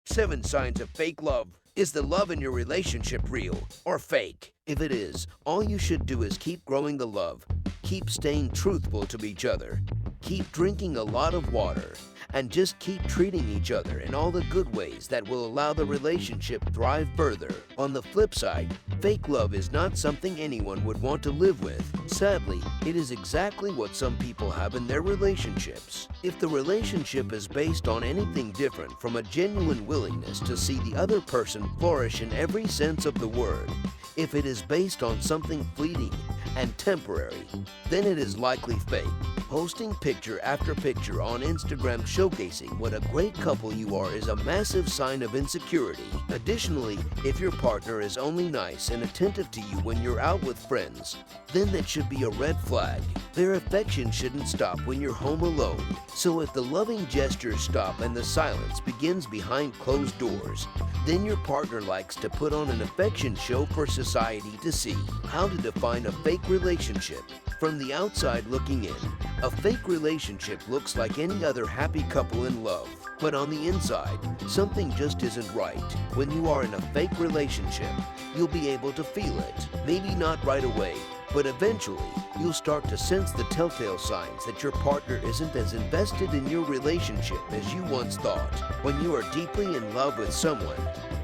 7 signs of fake love. Is the love in your relationship real or fake? If it is, all you should do is keep growing the love, keep staying truthful to each other, keep drinking a lot of water, and just keep treating each other in all the good ways that will allow the relationship thrive further. On the flip side, fake love is not something anyone would want to live with. Sadly, it is exactly what some people have in their relationships. If the relationship is based on anything different from a genuine willingness to see the other person flourish in every sense of the word, if it is based on something fleeting and temporary, then it is likely fake. Posting picture after picture on Instagram showcasing what a great couple you are is a massive sign of insecurity. Additionally, if your partner is only nice and attentive to you when you're out with friends, then that should be a red flag. Their affection shouldn't stop when you're home alone. So if the loving gestures stop and the silence begins behind closed doors, then your partner likes to put on an affection show for society to see. How to define a fake relationship? From the outside looking in, a fake relationship looks like any other happy couple in love. But on the inside, something just isn't right. When you are in a fake relationship, you'll be able to feel it. Maybe not right away, but eventually, you'll start to sense the telltale signs that your partner isn't as invested in your relationship as you once thought. When you are deeply in love with someone,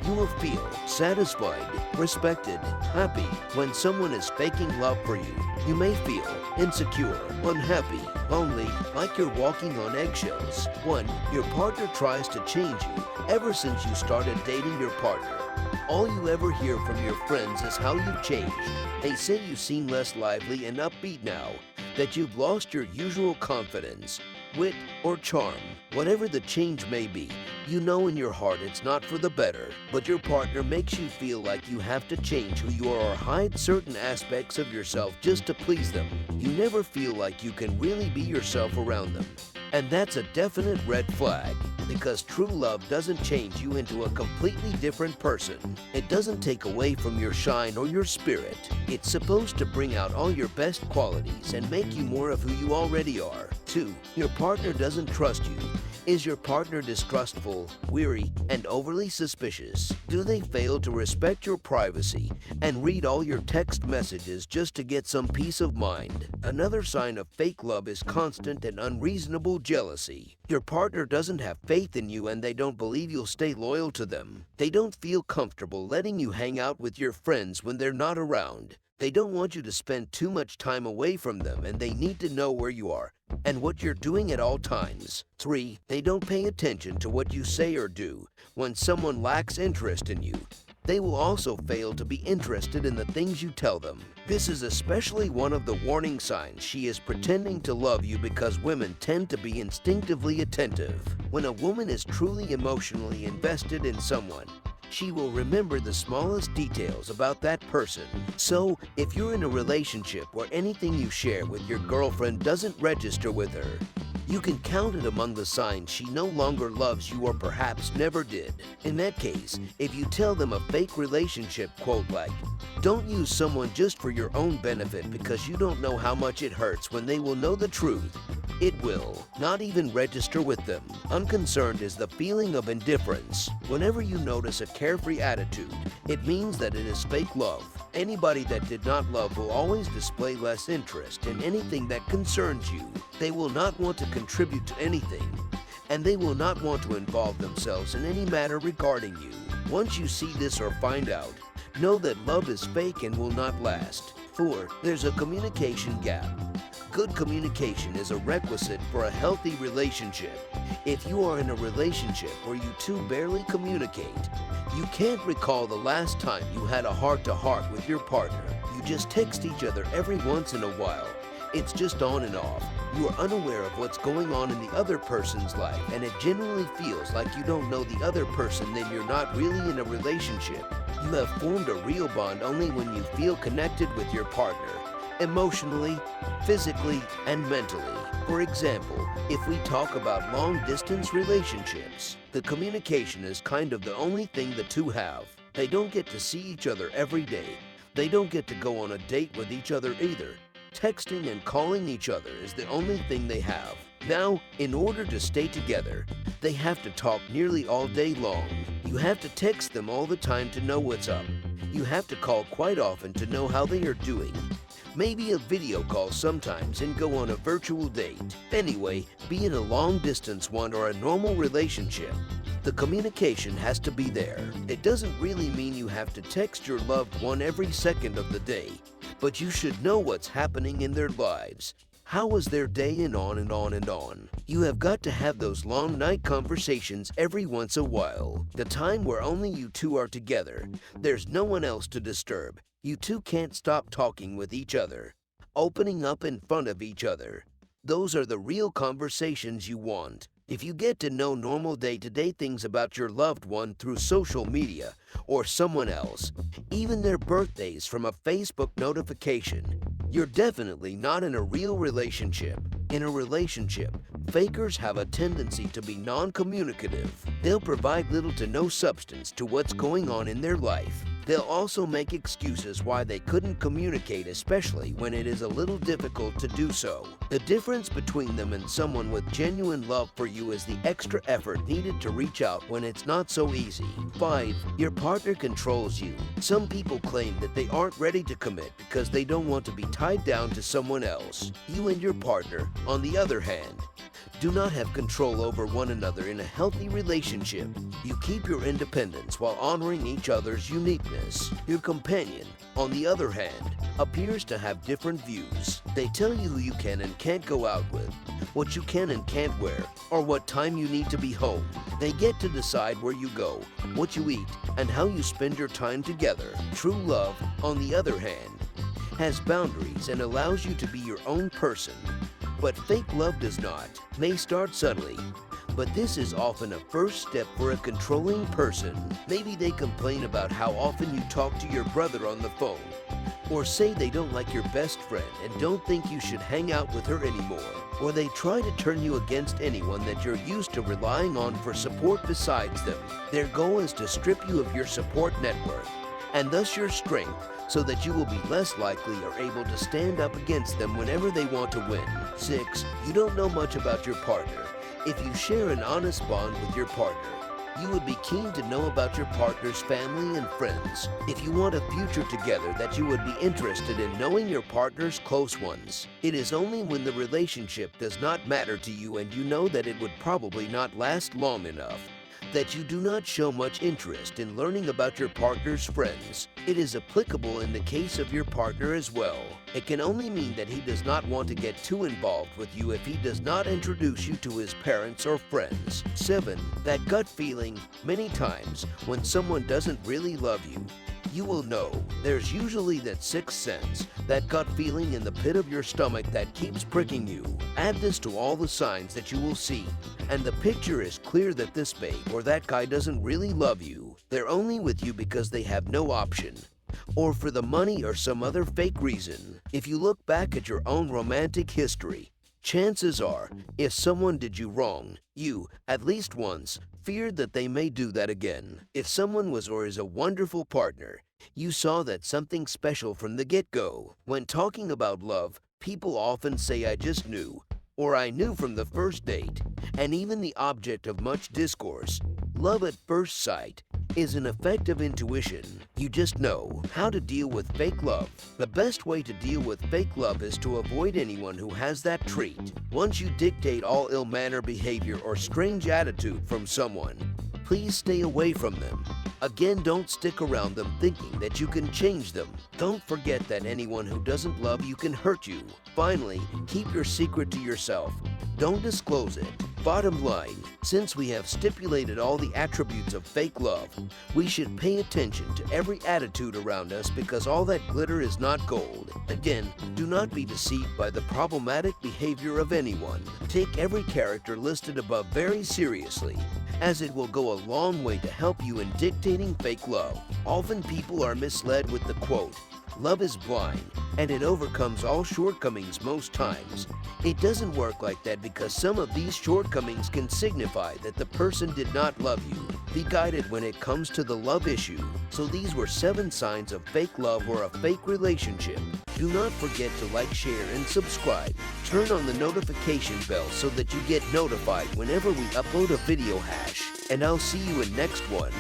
you will feel satisfied, respected, happy. When someone is faking love for you, you may feel insecure, unhappy, lonely, like you're walking on eggshells. 1. Your partner tries to change you. Ever since you started dating your partner, all you ever hear from your friends is how you've changed. They say you seem less lively and upbeat now, that you've lost your usual confidence, wit, or charm. Whatever the change may be, you know in your heart it's not for the better, but your partner makes you feel like you have to change who you are or hide certain aspects of yourself just to please them. You never feel like you can really be yourself around them. And that's a definite red flag, because true love doesn't change you into a completely different person. It doesn't take away from your shine or your spirit. It's supposed to bring out all your best qualities and make you more of who you already are. 2. Your partner doesn't trust you. Is your partner distrustful, weary, and overly suspicious? Do they fail to respect your privacy and read all your text messages just to get some peace of mind? Another sign of fake love is constant and unreasonable jealousy. Your partner doesn't have faith in you and they don't believe you'll stay loyal to them. They don't feel comfortable letting you hang out with your friends when they're not around. They don't want you to spend too much time away from them, and they need to know where you are and what you're doing at all times. 3. They don't pay attention to what you say or do. When someone lacks interest in you, they will also fail to be interested in the things you tell them. This is especially one of the warning signs she is pretending to love you, because women tend to be instinctively attentive. When a woman is truly emotionally invested in someone, she will remember the smallest details about that person. So, if you're in a relationship where anything you share with your girlfriend doesn't register with her, you can count it among the signs she no longer loves you or perhaps never did. In that case, if you tell them a fake relationship quote like, "Don't use someone just for your own benefit because you don't know how much it hurts when they will know the truth," it will not even register with them. Unconcerned is the feeling of indifference. Whenever you notice a carefree attitude, it means that it is fake love. Anybody that did not love will always display less interest in anything that concerns you. They will not want to contribute to anything, and they will not want to involve themselves in any matter regarding you. Once you see this or find out, know that love is fake and will not last. 4. There's a communication gap. Good communication is a requisite for a healthy relationship. If you are in a relationship where you two barely communicate, you can't recall the last time you had a heart-to-heart with your partner. You just text each other every once in a while. It's just on and off. You are unaware of what's going on in the other person's life, and it generally feels like you don't know the other person, then you're not really in a relationship. You have formed a real bond only when you feel connected with your partner, emotionally, physically, and mentally. For example, if we talk about long-distance relationships, the communication is kind of the only thing the two have. They don't get to see each other every day. They don't get to go on a date with each other either. Texting and calling each other is the only thing they have. Now, in order to stay together, they have to talk nearly all day long. You have to text them all the time to know what's up. You have to call quite often to know how they are doing. Maybe a video call sometimes and go on a virtual date. Anyway, be in a long-distance one or a normal relationship, the communication has to be there. It doesn't really mean you have to text your loved one every second of the day, but you should know what's happening in their lives. How was their day, and on and on and on. You have got to have those long night conversations every once a while. The time where only you two are together. There's no one else to disturb. You two can't stop talking with each other, opening up in front of each other. Those are the real conversations you want. If you get to know normal day-to-day things about your loved one through social media or someone else, even their birthdays from a Facebook notification, you're definitely not in a real relationship. In a relationship, fakers have a tendency to be non-communicative. They'll provide little to no substance to what's going on in their life. They'll also make excuses why they couldn't communicate, especially when it is a little difficult to do so. The difference between them and someone with genuine love for you is the extra effort needed to reach out when it's not so easy. 5. Your partner controls you. Some people claim that they aren't ready to commit because they don't want to be tied down to someone else. You and your partner, on the other hand, do not have control over one another in a healthy relationship. You keep your independence while honoring each other's uniqueness. Your companion, on the other hand, appears to have different views. They tell you who you can and can't go out with, what you can and can't wear, or what time you need to be home. They get to decide where you go, what you eat, and how you spend your time together. True love, on the other hand, has boundaries and allows you to be your own person. But fake love does not. May start subtly, but this is often a first step for a controlling person. Maybe they complain about how often you talk to your brother on the phone, or say they don't like your best friend and don't think you should hang out with her anymore, or they try to turn you against anyone that you're used to relying on for support besides them. Their goal is to strip you of your support network, and thus your strength, so that you will be less likely or able to stand up against them whenever they want to win. 6. You don't know much about your partner. If you share an honest bond with your partner, you would be keen to know about your partner's family and friends. If you want a future together, that you would be interested in knowing your partner's close ones. It is only when the relationship does not matter to you and you know that it would probably not last long enough that you do not show much interest in learning about your partner's friends. It is applicable in the case of your partner as well. It can only mean that he does not want to get too involved with you if he does not introduce you to his parents or friends. 7. That gut feeling. Many times, when someone doesn't really love you, you will know. There's usually that sixth sense, that gut feeling in the pit of your stomach that keeps pricking you. Add this to all the signs that you will see, and the picture is clear that this babe or that guy doesn't really love you. They're only with you because they have no option, or for the money or some other fake reason. If you look back at your own romantic history, chances are, if someone did you wrong, you, at least once, feared that they may do that again. If someone was or is a wonderful partner, you saw that something special from the get-go. When talking about love, people often say "I just knew," or "I knew from the first date," and even the object of much discourse, love at first sight, is an effect of intuition. You just know how to deal with fake love. The best way to deal with fake love is to avoid anyone who has that trait. Once you dictate all ill-mannered behavior or strange attitude from someone, please stay away from them. Again, don't stick around them thinking that you can change them. Don't forget that anyone who doesn't love you can hurt you. Finally, keep your secret to yourself. Don't disclose it. Bottom line, since we have stipulated all the attributes of fake love, we should pay attention to every attitude around us, because all that glitter is not gold. Again, do not be deceived by the problematic behavior of anyone. Take every character listed above very seriously, as it will go a long way to help you in dictating fake love. Often people are misled with the quote, Love is blind, and it overcomes all shortcomings most times. It doesn't work like that because some of these shortcomings can signify that the person did not love you. Be guided when it comes to the love issue. So these were 7 signs of fake love or a fake relationship. Do not forget to like, share, and subscribe. Turn on the notification bell so that you get notified whenever we upload a video hash. And I'll see you in next one.